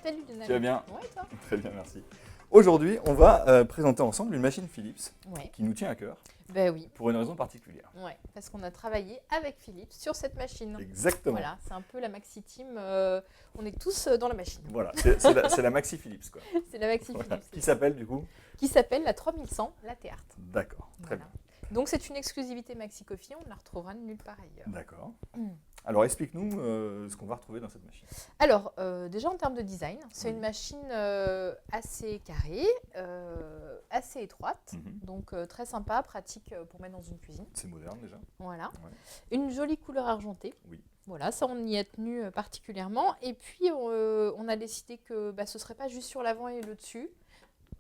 Salut Lionel. Tu vas bien? Ouais, toi? Très bien, merci. Aujourd'hui, on va présenter ensemble une machine Philips Ouais. qui nous tient à cœur Ben oui. pour une raison particulière. Ouais. Parce qu'on a travaillé avec Philips sur cette machine. Exactement. Voilà, c'est un peu la Maxi Team. On est tous dans la machine. Voilà, c'est la Maxi Philips, quoi. C'est la Maxi Voilà. Philips. Qui s'appelle du coup? Qui s'appelle la 3100 Latte Art. D'accord, très Voilà. Donc c'est une exclusivité Maxi Coffee, on ne la retrouvera nulle part ailleurs. bien. D'accord. Alors explique-nous ce qu'on va retrouver dans cette machine. Alors, déjà en termes de design, c'est Oui. une machine assez carrée, assez étroite, Mhm. donc très sympa, pratique pour mettre dans une cuisine. C'est moderne déjà. Voilà. Ouais. Une jolie couleur argentée. Oui. Voilà, ça on y a tenu particulièrement. Et puis on a décidé que ce ne serait pas juste sur l'avant et le dessus.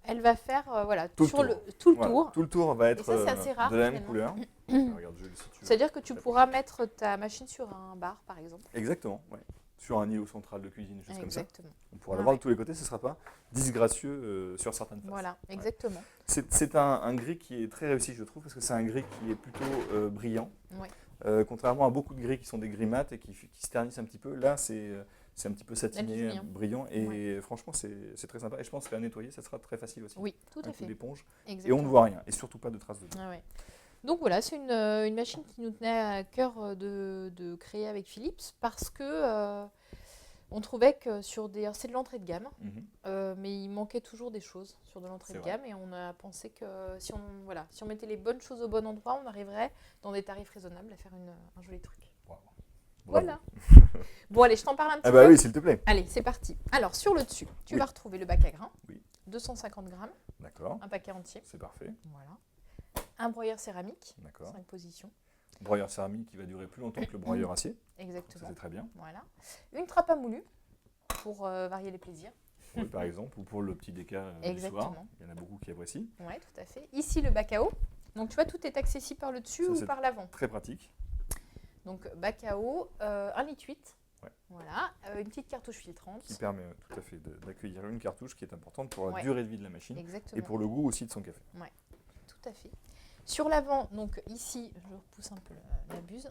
Elle va faire voilà, Tout le sur tour. tout le Voilà. tour. Tout le tour va être Et ça, c'est assez rare, de la même finalement. couleur. Regarde, je le situe. C'est-à-dire que tu pourras mettre ta machine sur un bar, par exemple. Exactement, ouais. Sur un îlot central de cuisine, juste comme ça. Exactement. On pourra Ah l'avoir ouais. de tous les côtés, ce ne sera pas disgracieux sur certaines faces. Voilà, exactement. C'est un gris qui est très réussi, je trouve, parce que c'est un gris qui est plutôt brillant. Ouais. Contrairement à beaucoup de gris qui sont des gris mat et qui se ternissent un petit peu, là c'est un petit peu satiné, Aluminium. brillant et Ouais. franchement c'est très sympa. Et je pense qu'à nettoyer, ça sera très facile aussi. Oui, tout Un à coup fait. d'éponge. Et Exactement. on ne voit rien, et surtout pas de traces de. Ah ouais. Donc voilà, c'est une machine qui nous tenait à cœur de créer avec Philips parce que on trouvait que c'est de l'entrée de gamme, Mhm. mais il manquait toujours des choses sur de l'entrée C'est de vrai. gamme et on a pensé que si on mettait les bonnes choses au bon endroit, on arriverait dans des tarifs raisonnables à faire un joli truc. Bravo. Voilà. Bon allez, je t'en parle un petit Ah bah peu. oui, s'il te plaît. Allez, c'est parti. Alors sur le dessus, tu Oui. vas retrouver le bac à grains, Oui. 250 grammes, D'accord, un paquet entier. c'est parfait. Voilà. Un broyeur céramique, D'accord. 5 positions. Broyeur céramique qui va durer plus longtemps que le broyeur acier. Ça Exactement. c'est très bien. Voilà. Une trappe à moulu pour varier les plaisirs. Oui, par exemple, ou pour le petit déca du soir. Exactement. Il y en a beaucoup qui apprécient. Oui, tout à fait. Ici, le bac à eau. Donc, tu vois, tout est accessible par le dessus Ça, ou c'est par l'avant. Très pratique. Donc, bac à eau, 1,8 litre. Ouais. Voilà. Une petite cartouche filtrante. Qui permet tout à fait d'accueillir une cartouche qui est importante pour la Ouais. durée de vie de la machine Exactement. et pour le goût aussi de son café. Tout à fait. Sur l'avant, donc ici, je repousse un peu la buse.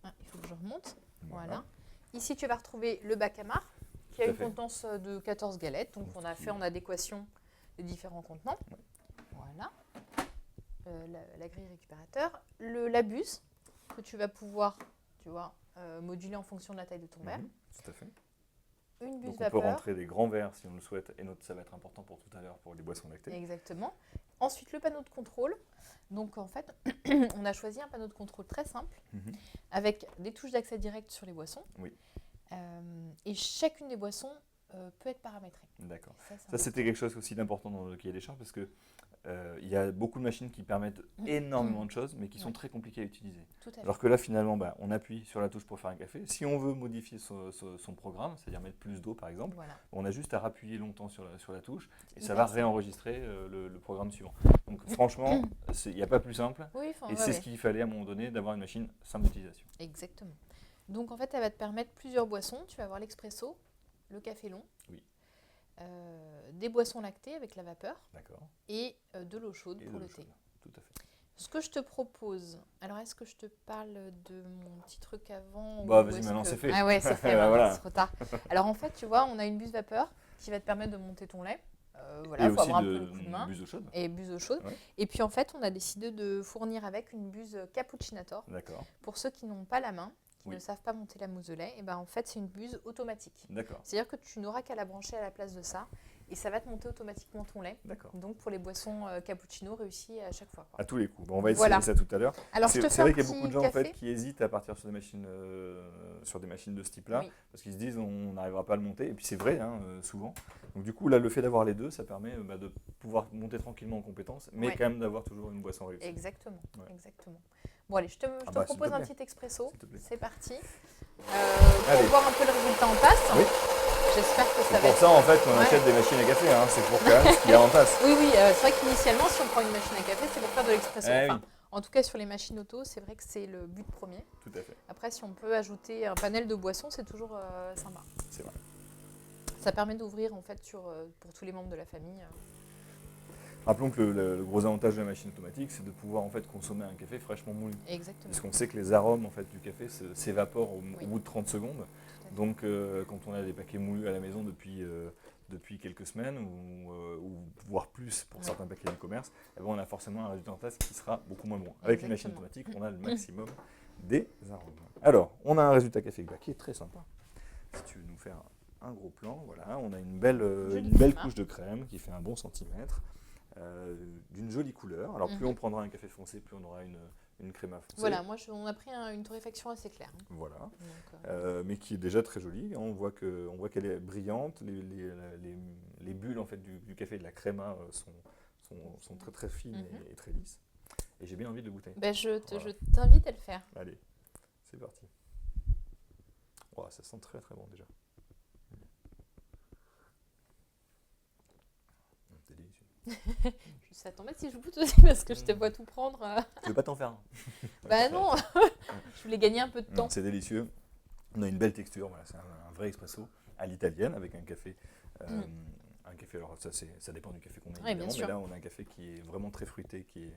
Ah, il faut que je remonte. Voilà. Ici, tu vas retrouver le bac à marc qui a Tout à une fait. contenance de 14 galettes. Donc, on a fait en adéquation les différents contenants. Ouais. Voilà. La grille récupérateur. La buse que tu vas pouvoir, tu vois, moduler en fonction de la taille de ton verre. Mhm, tout à fait. Une buse Donc on peut vapeur. rentrer des grands verres si on le souhaite et ça va être important pour tout à l'heure pour les boissons lactées. Exactement. Ensuite, le panneau de contrôle. Donc, en fait, on a choisi un panneau de contrôle très simple Mhm. avec des touches d'accès direct sur les boissons. Oui. Et chacune des boissons peut être paramétrée. D'accord. Ça, Ça c'était quelque chose aussi d'important dans le cahier des charges parce que il y a beaucoup de machines qui permettent énormément de choses mais qui sont Ouais. très compliquées à utiliser. Tout à fait. Alors que là finalement on appuie sur la touche pour faire un café. Si on veut modifier son programme, c'est-à-dire mettre plus d'eau par exemple, Voilà. on a juste à rappuyer longtemps sur la touche et ça Hyper va simple. réenregistrer le programme suivant. Donc franchement, il n'y a pas plus simple Oui, et c'est ce qu'il fallait à un moment donné d'avoir une machine simple d'utilisation. Exactement. Donc, en fait, elle va te permettre plusieurs boissons. Tu vas avoir l'expresso, le café long, Oui. des boissons lactées avec la vapeur D'accord. et de l'eau chaude Et pour de le l'eau thé. chaude. Tout à fait. Ce que je te propose, alors est-ce que je te parle de mon petit truc avant Bah, ou vas-y, est-ce maintenant, que- c'est fait. Ah ouais, c'est fait, Bah, voilà. c'est trop tard. Alors en fait, tu vois, on a une buse vapeur qui va te permettre de monter ton lait. Voilà, Et il faut aussi avoir un peu le coup de main. buse d'eau chaude. Et buse eau chaude. Ouais. Et puis en fait, on a décidé de fournir avec une buse cappuccinator. D'accord. Pour ceux qui n'ont pas la main, qui Oui. ne savent pas monter la mousse de lait, et ben en fait, c'est une buse automatique. D'accord. C'est-à-dire que tu n'auras qu'à la brancher à la place de ça et ça va te monter automatiquement ton lait. D'accord. Donc pour les boissons cappuccino réussies à chaque fois, quoi. À tous les coups. Bon, on va essayer Voilà. ça tout à l'heure. Alors je te C'est fais vrai un qu'il y a beaucoup de petit gens en café. fait, qui hésitent à partir sur des machines de ce type-là Oui. parce qu'ils se disent on n'arrivera pas à le monter. Et puis c'est vrai, souvent. Donc du coup, là, le fait d'avoir les deux, ça permet de pouvoir monter tranquillement en compétenence, mais Ouais. quand même d'avoir toujours une boisson réussie. Exactement, Ouais. exactement. Bon allez, je te s'il te propose un plaît. petit expresso. S'il te plaît. C'est parti. Allez. Pour voir un peu le résultat en tasse. Oui. J'espère que ça C'est va pour être... ça en fait qu'on Ouais. achète des machines à café, c'est pour quand même ce qu'il y a en tasse. Oui, c'est vrai qu'initialement, si on prend une machine à café, c'est pour faire de l'expresso. Eh Enfin, oui. en tout cas, sur les machines auto, c'est vrai que c'est le but premier. Tout à fait, Après, si on peut ajouter un panel de boissons, c'est toujours sympa. c'est vrai. Ça permet d'ouvrir en fait pour tous les membres de la famille. Rappelons que le gros avantage de la machine automatique, c'est de pouvoir en fait consommer un café fraîchement moulu. Exactement. Parce qu'on sait que les arômes en fait, du café s'évaporent au Oui. bout de 30 secondes. Tout fait. Donc, quand on a des paquets moulus à la maison depuis quelques semaines, ou voire plus pour certains paquets e-commerce, eh ben, on a forcément un résultat en tasse qui sera beaucoup moins bon. Avec les machines automatiques, on a le maximum des arômes. Alors, on a un résultat café qui est très sympa. Si tu veux nous faire un gros plan, voilà, on a une belle couche de crème qui fait un bon centimètre, d'une jolie couleur. Alors, plus on prendra un café foncé, plus on aura une créma foncée. Voilà, on a pris une torréfaction assez claire. Voilà, donc, mais qui est déjà très jolie. On voit qu'elle est brillante. Les bulles en fait, du café et de la créma sont très très fines et très lisses. Et j'ai bien envie de le goûter. Ben, je t'invite à le faire. Allez, c'est parti. Oh, ça sent très très bon déjà. C'est délicieux. Ça t'embête si je goûte aussi parce que je te vois tout prendre. Tu veux pas t'en faire? Bah non, je voulais gagner un peu de temps. C'est délicieux. On a une belle texture, voilà, c'est un vrai espresso à l'italienne avec un café. Un café, alors ça dépend du café qu'on a évidemment, mais là on a un café qui est vraiment très fruité, qui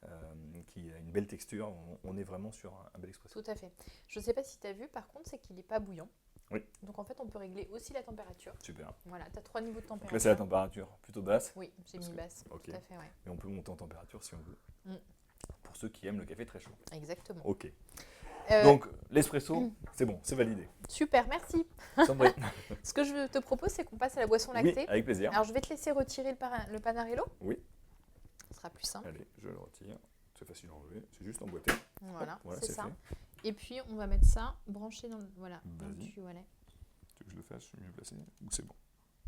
a une belle texture. On est vraiment sur un bel espresso. Tout à fait. Je ne sais pas si tu as vu, par contre, c'est qu'il n'est pas bouillant. Oui. Donc en fait, on peut régler aussi la température. Super. Voilà, tu as 3 niveaux de température. Donc là, c'est la température plutôt basse. Oui, j'ai mis basse. Okay. Tout à fait, ouais. Et on peut monter en température si on veut. Pour ceux qui aiment le café très chaud. Exactement. Ok. Donc l'espresso, c'est bon, c'est validé. Super, merci. Ce que je te propose, c'est qu'on passe à la boisson lactée. Oui, avec plaisir. Alors je vais te laisser retirer le Panarello. Oui. Ce sera plus simple. Allez, je le retire. C'est facile à enlever, c'est juste emboîté. Voilà, c'est ça. Fait. Et puis on va mettre ça branché dans le. Voilà. Vas-y. Tu veux que je le fasse? Je suis mieux placé. Ou c'est bon?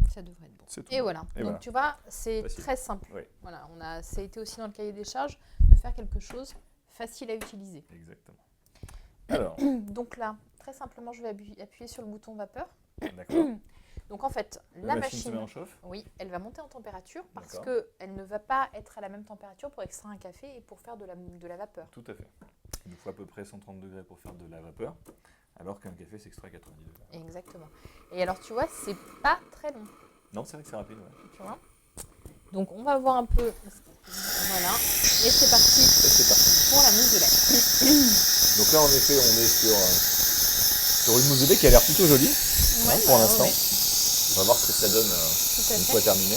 Ça devrait être bon. Et voilà. Donc voilà. tu vois, c'est facile. Très simple. Oui. Voilà, ça a été aussi dans le cahier des charges de faire quelque chose facile à utiliser. Exactement. Alors. Donc là, très simplement, je vais appuyer sur le bouton vapeur. D'accord. Donc en fait, la machine se met en chauffe. Oui, elle va monter en température parce qu'elle ne va pas être à la même température pour extraire un café et pour faire de la vapeur. Tout à fait. Il nous faut à peu près 130 degrés pour faire de la vapeur, alors qu'un café s'extrait à 90 degrés. Exactement. Et alors tu vois, c'est pas très long. Non, c'est vrai que c'est rapide. Ouais. Tu vois. Donc on va voir un peu. Voilà. Et c'est parti. Pour la mousse de lait. Donc là, en effet, on est sur une mousse de lait qui a l'air plutôt jolie pour l'instant. On va voir ce que ça donne une fois terminé.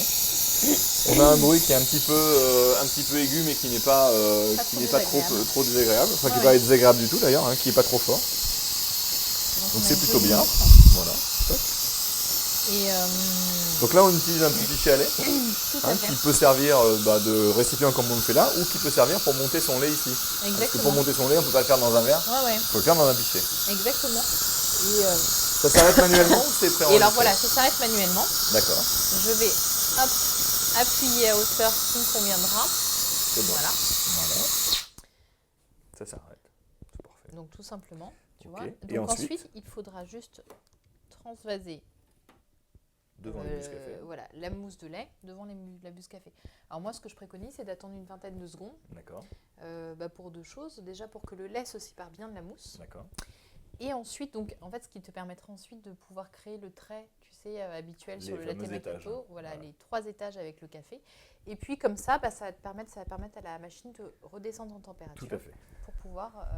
On a un bruit qui est un petit peu aigu, mais qui n'est pas trop désagréable. Enfin, qui n'est pas désagréable du tout d'ailleurs, qui n'est pas trop fort. Donc c'est plutôt bien. Voilà. Donc là, on utilise un petit pichet à lait qui peut servir de récipient comme on le fait là, ou qui peut servir pour monter son lait ici. Exactement. Parce que pour monter son lait, on ne peut pas le faire dans un verre, il faut le faire dans un pichet. Exactement. Ça s'arrête manuellement ou c'est préenregistré? Et alors voilà, ça s'arrête manuellement. D'accord. Je vais appuyer à hauteur qui me conviendra. C'est bon. Voilà. Ça s'arrête. C'est parfait. Donc tout simplement, tu vois. Donc et ensuite, il faudra juste transvaser devant les bus café. Voilà, la mousse de lait devant la bus café. Alors moi, ce que je préconise, c'est d'attendre une vingtaine de secondes. D'accord. Pour deux choses. Déjà pour que le lait se sépare bien de la mousse. D'accord. Et ensuite, donc, en fait, ce qui te permettra ensuite de pouvoir créer le trait, tu sais, habituel sur le latte macchiato. Voilà, les 3 étages avec le café. Et puis comme ça, ça va permettre à la machine de redescendre en température. Tout à fait. Pour pouvoir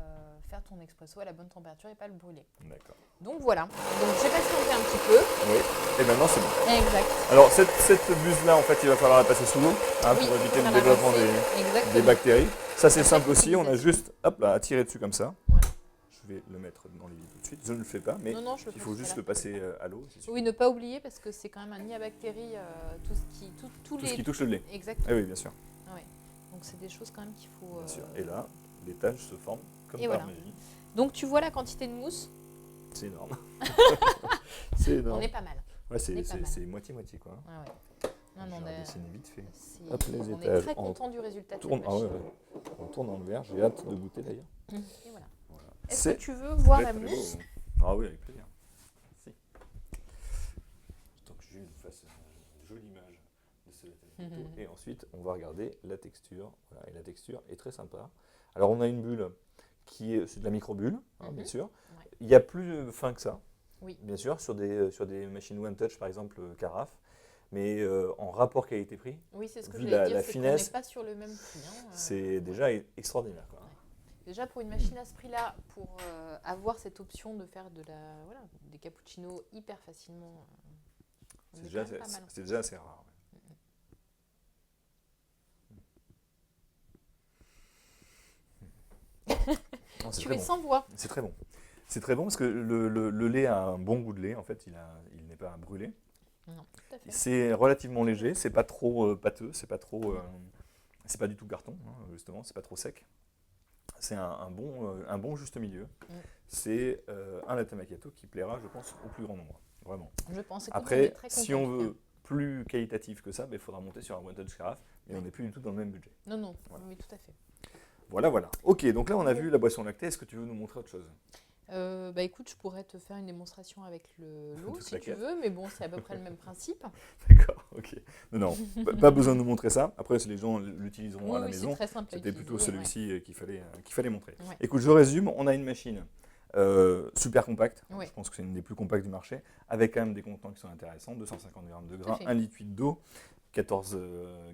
faire ton expresso à la bonne température et pas le brûler. D'accord. Donc voilà. Donc j'ai patienté un petit peu. Oui. Et maintenant c'est bon. Exact. Alors cette buse là, en fait, il va falloir la passer sous l'eau pour éviter le développement des bactéries. Ça c'est simple aussi. On a juste à tirer dessus comme ça. Voilà. Je vais le mettre dans les vides tout de suite. Je ne le fais pas, mais il faut juste le passer à l'eau. Oui, ne pas oublier parce que c'est quand même un nid à bactéries, tout ce qui touche le lait. Exactement. Ah oui, bien sûr. Ouais. Donc c'est des choses quand même qu'il faut. Bien sûr. Et là, les taches se forment comme par magie. Donc tu vois la quantité de mousse. C'est énorme. C'est énorme. On est pas mal. Ouais, c'est moitié-moitié quoi. Ah ouais. Non, dessiner vite fait. Hop, les on est très content du résultat de cette machine. On tourne dans le verre. J'ai hâte de goûter d'ailleurs. Et voilà. Est-ce que tu veux voir la mousse? Ah oui, avec plaisir. Merci. Tant que Jules fasse une jolie image de ce latte. Et ensuite, on va regarder la texture. Voilà, et la texture est très sympa. Alors, on a une bulle c'est de la microbulle, bien sûr. Ouais. Il y a plus fin que ça, bien sûr, sur des machines One Touch, par exemple, carafe. Mais en rapport qualité-prix, oui, c'est ce que vu je voulais la dire, finesse, on n'est pas sur le même prix. C'est déjà extraordinaire. Quoi. Ouais. Déjà pour une machine à ce prix-là, pour avoir cette option de faire des cappuccinos hyper facilement, c'est déjà assez rare. Non, tu es sans voix. C'est très bon. C'est très bon parce que le lait a un bon goût de lait. En fait, il n'est pas brûlé. Non, tout à fait. C'est relativement léger. C'est pas trop pâteux. C'est pas du tout carton, hein, justement. C'est pas trop sec. C'est un bon juste milieu. C'est un latte macchiato qui plaira, je pense, au plus grand nombre. Vraiment. Je pense. Après, si on veut plus qualitatif que ça, il faudra monter sur un one touch carafe. Mais on n'est plus du tout dans le même budget. Non, mais tout à fait. Voilà. Ok, donc là, on a vu la boisson lactée. Est-ce que tu veux nous montrer autre chose ? Écoute, je pourrais te faire une démonstration avec l'eau si tu veux, mais bon, c'est à peu près le même principe. D'accord, ok. Non, pas besoin de nous montrer ça. Après, les gens l'utiliseront à la maison. C'est très simple. C'était plutôt celui-ci qu'il fallait montrer. Ouais. Écoute, je résume. On a une machine super compacte. Ouais. Je pense que c'est une des plus compactes du marché, avec quand même des contenants qui sont intéressants. 250 grammes de grains, 1 litre d'eau, 14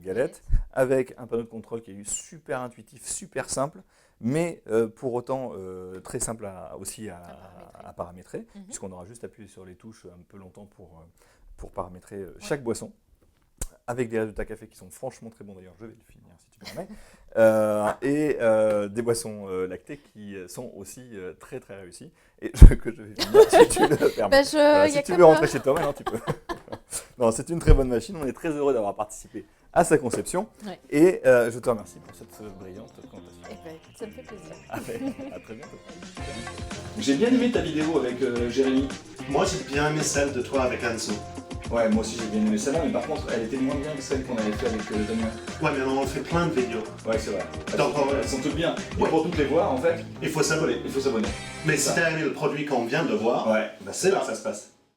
galettes, avec un panneau de contrôle qui est super intuitif, super simple, mais pour autant très simple aussi à paramétrer, puisqu'on aura juste appuyé sur les touches un peu longtemps pour paramétrer chaque boisson, avec des résultats café qui sont franchement très bons. D'ailleurs, je vais le finir si tu permets, et des boissons lactées qui sont aussi très très réussies, et que je vais finir si tu le permets. Si tu veux rentrer chez toi, maintenant tu peux. Non, c'est une très bonne machine, on est très heureux d'avoir participé à sa conception, et je te remercie pour cette brillante présentation. Écoute, ça me fait plaisir. À très bientôt. J'ai bien aimé ta vidéo avec Jérémy. Moi j'ai bien aimé celle de toi avec Anso. Ouais, moi aussi j'ai bien aimé celle-là, mais par contre elle était moins bien que celle qu'on avait fait avec Damien. Ouais, mais on fait plein de vidéos. Ouais, c'est vrai. Elles sont toutes bien. Et pour toutes les voir, en fait, il faut s'abonner. Mais si t'as aimé le produit qu'on vient de voir, c'est là que ça se passe.